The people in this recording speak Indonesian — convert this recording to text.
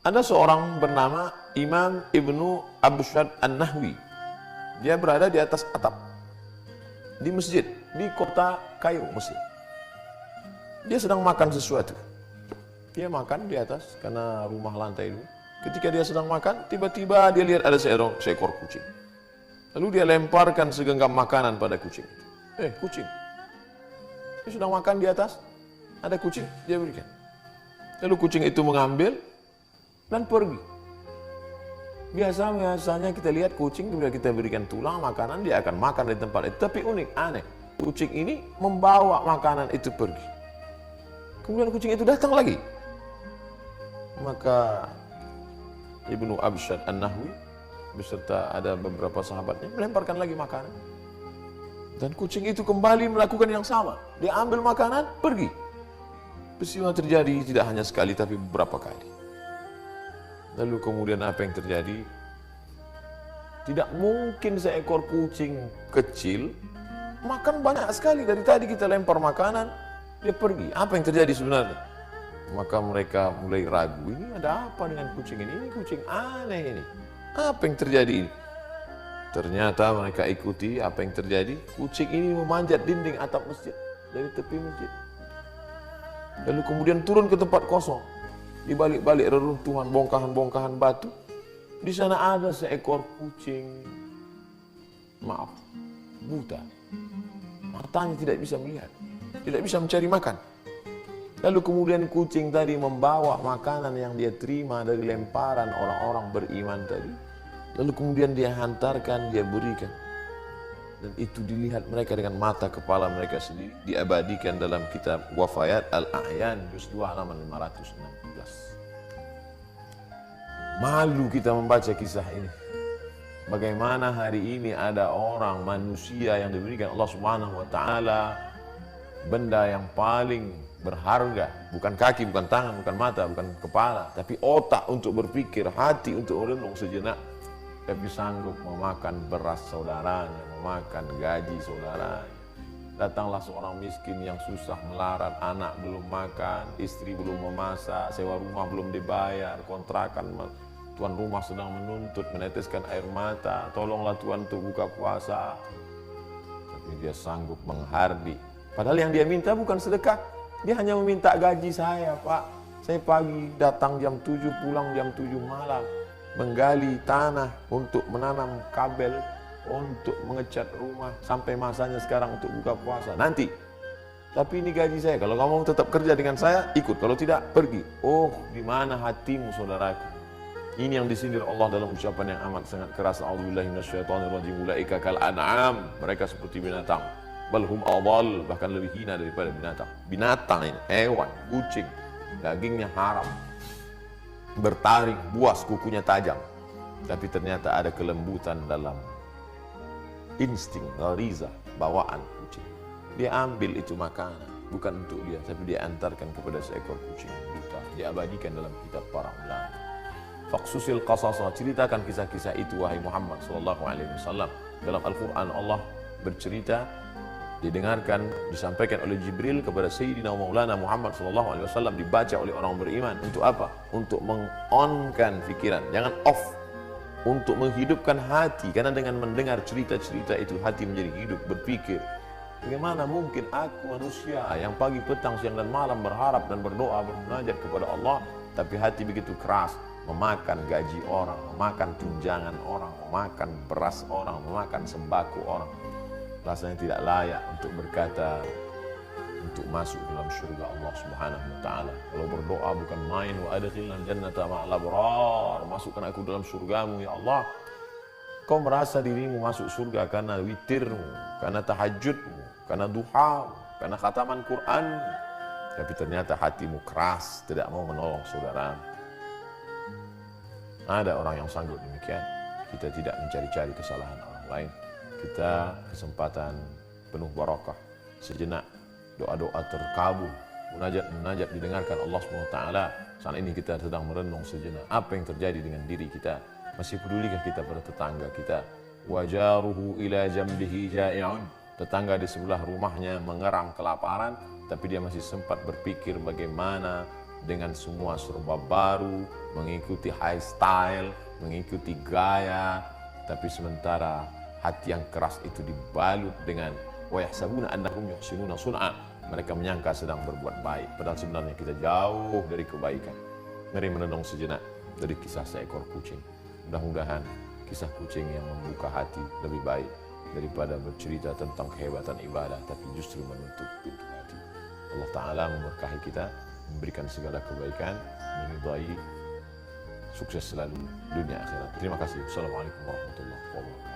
Ada seorang bernama Imam Ibnu Abshad An-Nahwi. Dia berada di atas atap di masjid di kota Kairo, Mesir. Dia sedang makan sesuatu. Dia makan di atas karena rumah lantai itu. Ketika dia sedang makan, tiba-tiba dia lihat ada seekor kucing. Lalu dia lemparkan segenggam makanan pada kucing itu. Kucing. Dia sedang makan di atas, ada kucing, dia berikan. Lalu kucing itu mengambil dan pergi. Biasanya kita lihat kucing, bila kita berikan tulang makanan, dia akan makan di tempat itu. Tapi unik, aneh. Kucing ini membawa makanan itu pergi. Kemudian kucing itu datang lagi. Maka Ibnu Abshad An-Nahwi beserta ada beberapa sahabatnya melemparkan lagi makanan. Dan kucing itu kembali melakukan yang sama. Dia ambil makanan, pergi. Peristiwa terjadi tidak hanya sekali tapi beberapa kali. Lalu kemudian apa yang terjadi? Tidak mungkin seekor kucing kecil makan banyak sekali. Dari tadi kita lempar makanan, dia pergi. Apa yang terjadi sebenarnya? Maka mereka mulai ragu, ini ada apa dengan kucing ini? Ini kucing aneh ini. Apa yang terjadi ini? Ternyata mereka ikuti apa yang terjadi. Kucing ini memanjat dinding atap masjid dari tepi masjid. Lalu kemudian turun ke tempat kosong. Di balik-balik reruntuhan bongkahan-bongkahan batu, di sana ada seekor kucing, buta. Matanya tidak bisa melihat, tidak bisa mencari makan. Lalu kemudian kucing tadi membawa makanan yang dia terima dari lemparan orang-orang beriman tadi. Lalu kemudian dia hantarkan, dia berikan. Dan itu dilihat mereka dengan mata kepala mereka sendiri. Diabadikan dalam kitab Wafayat Al-A'yan, juz 2 halaman 516. Malu kita membaca kisah ini. Bagaimana hari ini ada orang, manusia yang diberikan Allah Subhanahu wa Ta'ala benda yang paling berharga, bukan kaki, bukan tangan, bukan mata, bukan kepala, tapi otak untuk berpikir, hati untuk merenung sejenak, tapi sanggup memakan beras saudaranya, memakan gaji saudaranya. Datanglah seorang miskin yang susah melarat, anak belum makan, istri belum memasak, sewa rumah belum dibayar, kontrakan tuan rumah sedang menuntut, meneteskan air mata, tolonglah Tuhan untuk buka puasa. Tapi dia sanggup menghardi. Padahal yang dia minta bukan sedekah, dia hanya meminta gaji saya, Pak. Saya pagi datang jam 7, pulang jam 7 malam. Menggali tanah untuk menanam kabel, untuk mengecat rumah. Sampai masanya sekarang untuk buka puasa. Nanti. Tapi ini gaji saya. Kalau kamu tetap kerja dengan saya, ikut. Kalau tidak, pergi. Oh, di mana hatimu, saudaraku? Ini yang disindir Allah dalam ucapan yang amat sangat keras. A'udzubillahi minasyaitonirrajim. Ulaika kal an'am. Mereka seperti binatang. Balhum adall, bahkan lebih hina daripada binatang. Binatang ini, hewan, kucing, dagingnya haram, bertaring, buas, kukunya tajam. Tapi ternyata ada kelembutan dalam insting, ghariza, bawaan kucing. Dia ambil itu makanan, bukan untuk dia, tapi dia antarkan kepada seekor kucing buta. Dia abadikan dalam kitab para ulama. Faqsusil qasasa, ceritakan kisah-kisah itu wahai Muhammad sallallahu alaihi wasallam. Dalam Al-Qur'an Allah bercerita, didengarkan, disampaikan oleh Jibril kepada Sayyidina Maulana Muhammad SAW, dibaca oleh orang beriman. Untuk apa? Untuk meng-on-kan fikiran, jangan off. Untuk menghidupkan hati, karena dengan mendengar cerita-cerita itu hati menjadi hidup, berpikir. Bagaimana mungkin aku manusia yang pagi, petang, siang dan malam berharap dan berdoa, bermunajat kepada Allah, tapi hati begitu keras, memakan gaji orang, memakan tunjangan orang, memakan beras orang, memakan sembako orang. Rasanya tidak layak untuk berkata, untuk masuk dalam surga Allah Subhanahu wa Ta'ala. Kalau berdoa bukan main, wa adkhilna jannata ma'al abrar, masukkan aku dalam surgamu ya Allah. Kau merasa dirimu masuk surga karena witirmu, karena tahajudmu, karena duha, karena khataman Quran, tapi ternyata hatimu keras, tidak mau menolong saudara. Ada orang yang sanggup demikian. Kita tidak mencari-cari kesalahan orang lain. Kita kesempatan penuh barakah, sejenak doa-doa terkabul, munajat didengarkan Allah SWT. Saat ini kita sedang merenung sejenak apa yang terjadi dengan diri kita. Masih pedulikah kita pada tetangga kita? Wajaruhu ila jambihi ja'i'un, tetangga di sebelah rumahnya mengerang kelaparan, tapi dia masih sempat berpikir bagaimana dengan semua serba baru, mengikuti high style, mengikuti gaya, tapi sementara hati yang keras itu dibalut dengan wa yahsabuna annahum yuhsinuna sun'a. Mereka menyangka sedang berbuat baik, padahal sebenarnya kita jauh dari kebaikan. Mari merenung sejenak dari kisah seekor kucing. Mudah-mudahan kisah kucing yang membuka hati lebih baik daripada bercerita tentang kehebatan ibadah, tapi justru menutup pintu hati. Allah Ta'ala memberkahi kita, memberikan segala kebaikan, meridai, sukses selalu dunia akhirat. Terima kasih. Assalamualaikum warahmatullahi wabarakatuh.